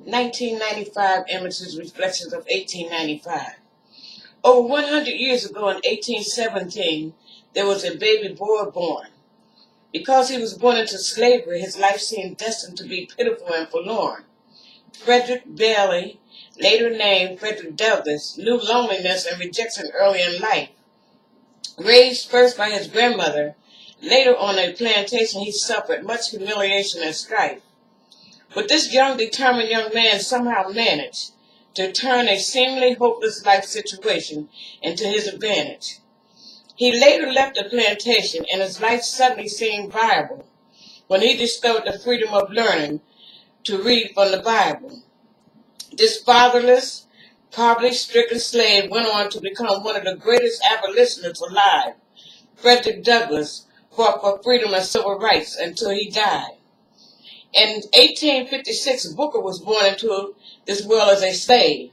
1995 Images Reflections of 1895. Over 100 years ago in 1817, there was a baby boy born. Because he was born into slavery, his life seemed destined to be pitiful and forlorn. Frederick Bailey, later named Frederick Douglass, knew loneliness and rejection early in life. Raised first by his grandmother, later on a plantation he suffered much humiliation and strife. But this young, determined young man somehow managed to turn a seemingly hopeless life situation into his advantage. He later left the plantation, and his life suddenly seemed viable when he discovered the freedom of learning to read from the Bible. This fatherless, poverty-stricken slave went on to become one of the greatest abolitionists alive. Frederick Douglass fought for freedom and civil rights until he died. In 1856, Booker was born into this world as a slave.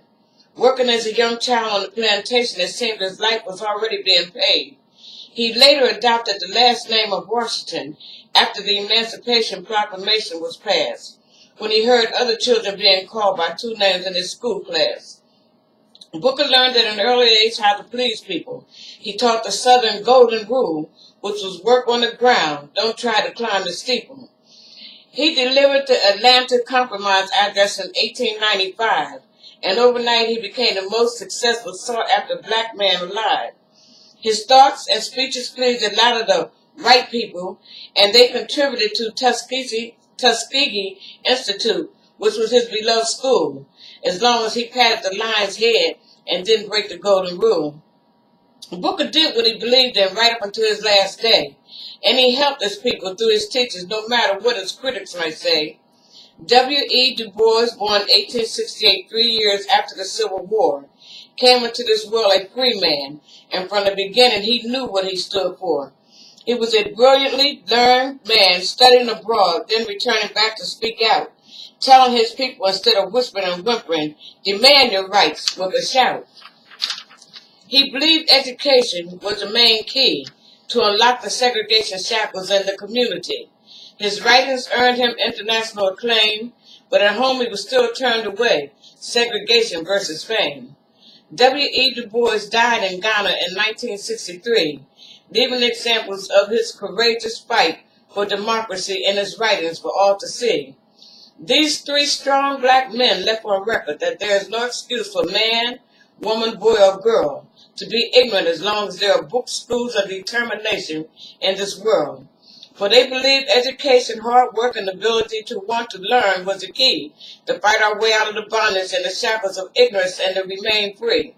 Working as a young child on the plantation, it seemed his life was already being paid. He later adopted the last name of Washington after the Emancipation Proclamation was passed, when he heard other children being called by two names in his school class. Booker learned at an early age how to please people. He taught the Southern Golden Rule, which was work on the ground, don't try to climb the steeple. He delivered the Atlanta Compromise Address in 1895, and overnight he became the most successful, sought-after black man alive. His thoughts and speeches pleased a lot of the white people, and they contributed to Tuskegee Institute, which was his beloved school, as long as he patted the lion's head and didn't break the golden rule. Booker did what he believed in right up until his last day, and he helped his people through his teachings, no matter what his critics might say. W.E. Du Bois, born 1868, 3 years after the Civil War, came into this world a free man, and from the beginning he knew what he stood for. He was a brilliantly learned man studying abroad, then returning back to speak out, telling his people instead of whispering and whimpering, demand your rights with a shout. He believed education was the main key to unlock the segregation shackles in the community. His writings earned him international acclaim, but at home he was still turned away, segregation versus fame. W.E. Du Bois died in Ghana in 1963, leaving examples of his courageous fight for democracy in his writings for all to see. These three strong black men left on record that there is no excuse for man, woman, boy, or girl to be ignorant as long as there are book schools of determination in this world. For they believed education, hard work, and ability to want to learn was the key to fight our way out of the bondage and the shackles of ignorance and to remain free.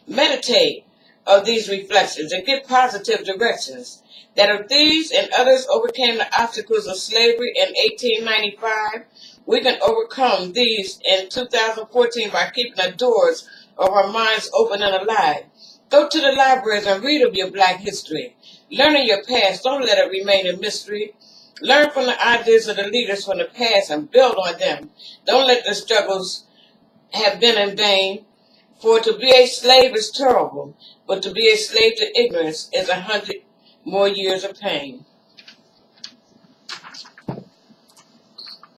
Meditate of these reflections and give positive directions. That if these and others overcame the obstacles of slavery in 1895, we can overcome these in 2014 by keeping the doors of our minds open and alive. Go to the libraries and read of your black history. Learn in your past, don't let it remain a mystery. Learn from the ideas of the leaders from the past and build on them. Don't let the struggles have been in vain. For to be a slave is terrible, but to be a slave to ignorance is 100 more years of pain.